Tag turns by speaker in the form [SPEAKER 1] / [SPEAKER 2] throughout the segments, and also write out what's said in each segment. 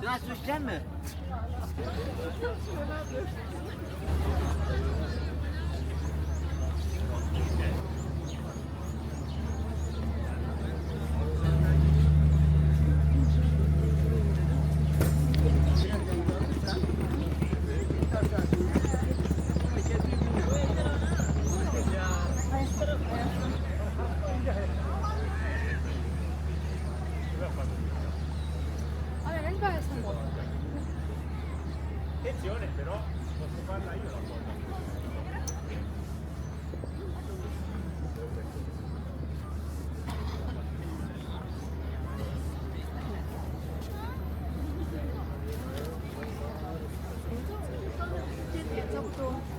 [SPEAKER 1] Biraz su içecek mi?
[SPEAKER 2] Però posso farla io la foto.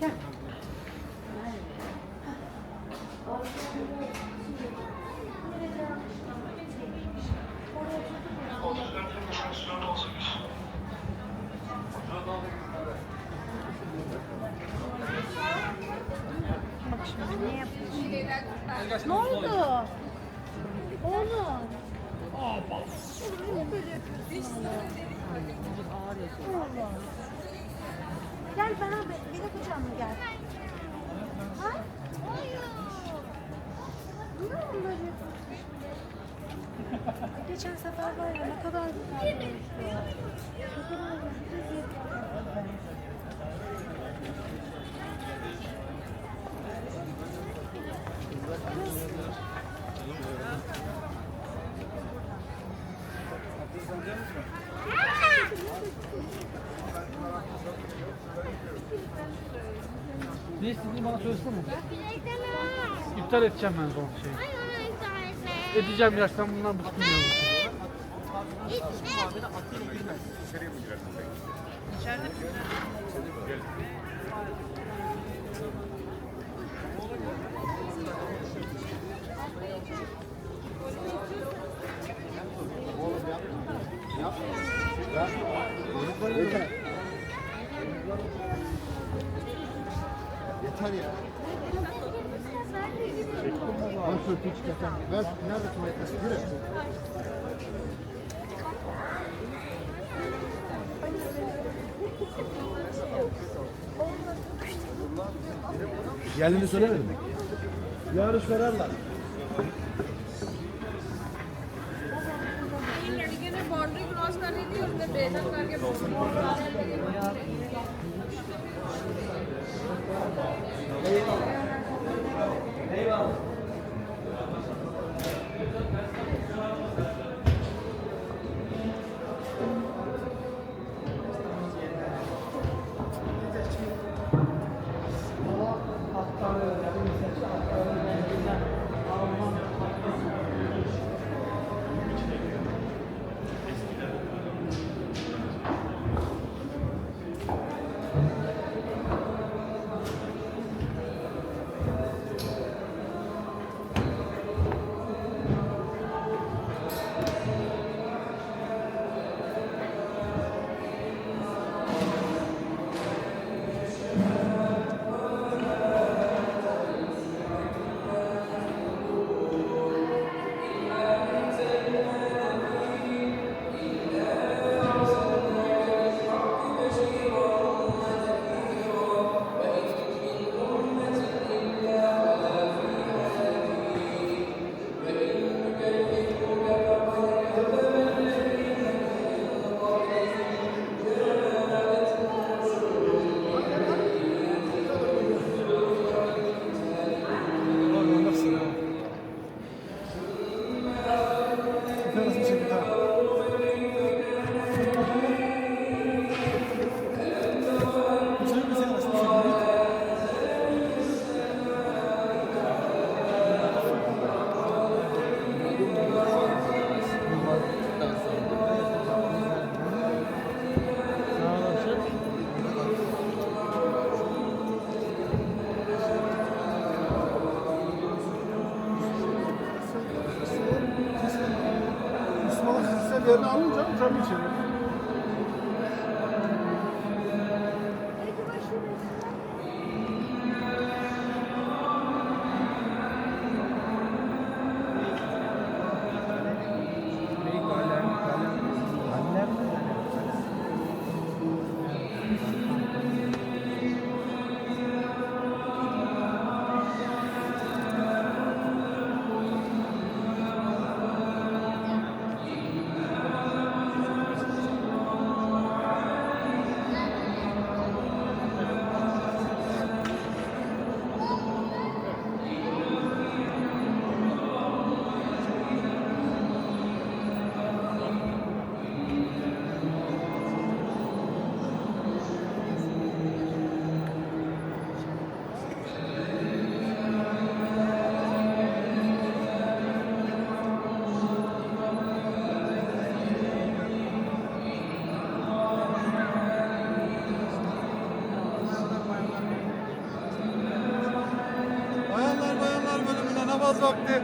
[SPEAKER 3] Gel. Bak şimdi ne yapıyorsun? Ne oldu? Oğlum. Niye böyle yapıyorsun? Oğlum. Gel beni kucağıma gel. Ha? Hayır. Niye onu böyle yapıyorsun şimdi? Geçen sefer var ya ne kadar güzel olmuştu. Ne kadar güzel yapıyorsun.
[SPEAKER 4] Ne istediğini bana söylesene. İptal edeceğim ben son şeyi. Edeceğim ya sen bundan bıktım ya.
[SPEAKER 5] Yeter ya. Al şöyle çıkartan. Ver. Nerede tuvaletesi? Yürü. Geldiğini söylemedim mi? Yarın sorarlar.
[SPEAKER 6] लड़के ने boundary cross करनी थी उसने बेदम करके
[SPEAKER 2] Gel yerini alınca tabii içeri.
[SPEAKER 3] Peki başlıyoruz.
[SPEAKER 2] Bayanlar bölümünde namaz vakti.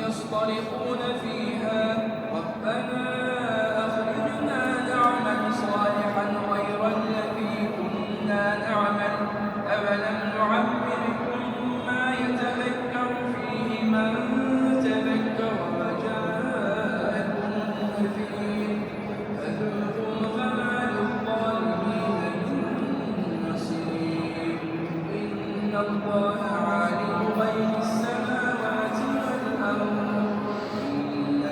[SPEAKER 1] يصطرخون فيها ربنا أخرجنا نعمل صالحا غير الذي كنا نعمل أولم نعمركم ما يتذكر فيه من تذكر وجاءكم النذير فذوقوا فما للظالمين من نصير إن الله عالم غيب السماوات والأرض إنه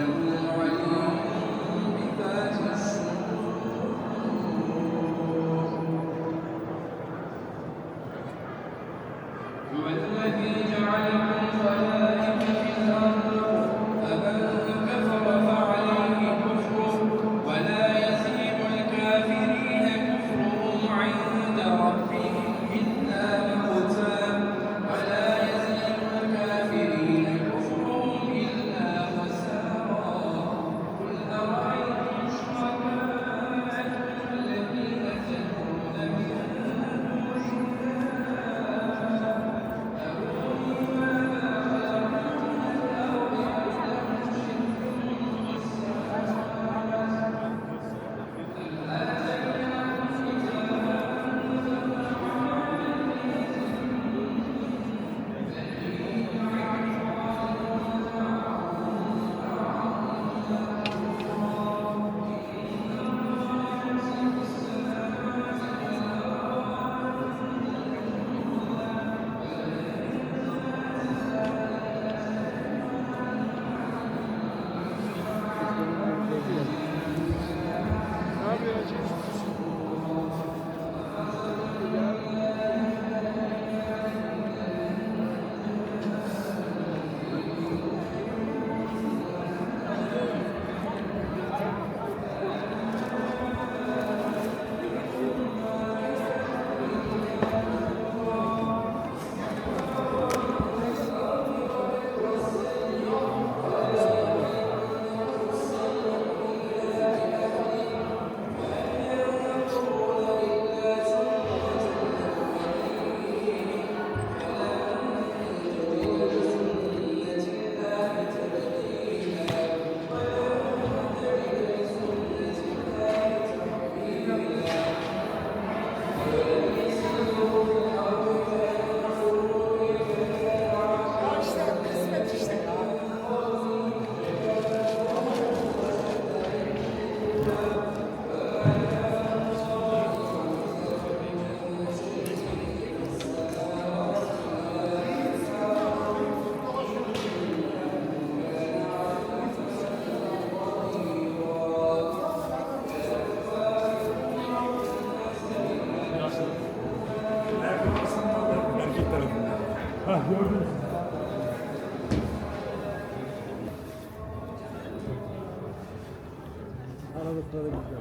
[SPEAKER 5] Çocuklara güzel.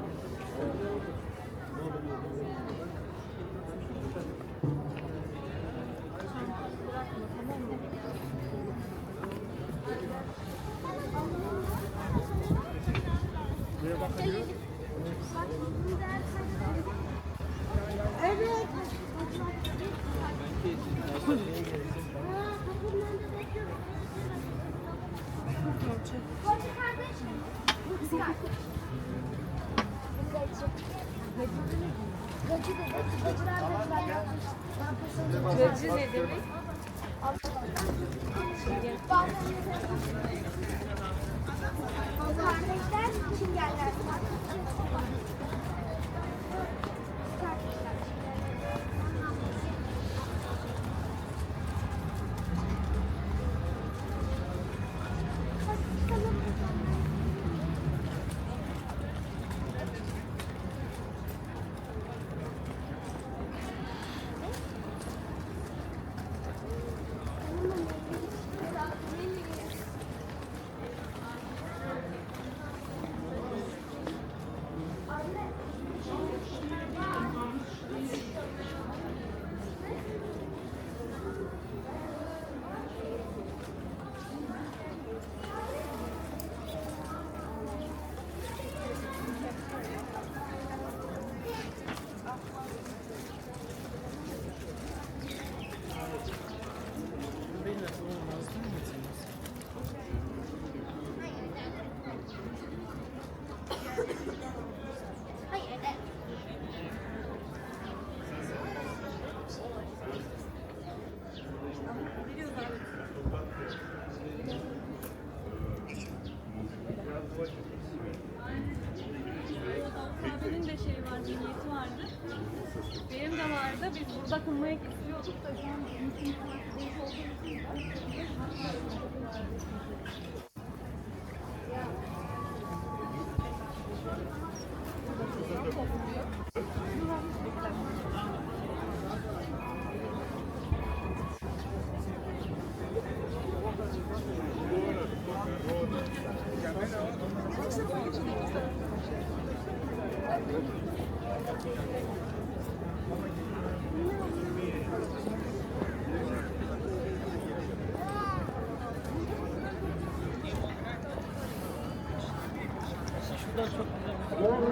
[SPEAKER 5] Buraya bakıyor.
[SPEAKER 3] Evet.
[SPEAKER 6] Gacı ne demek?
[SPEAKER 3] Kardeşler, çingeller.
[SPEAKER 6] Abinin de şeyi vardı, niyeti vardı. Benim de vardı. Biz burada kılmaya istiyorduk da şu an mümkün değil olduğu için
[SPEAKER 4] Şuradan çok güzel.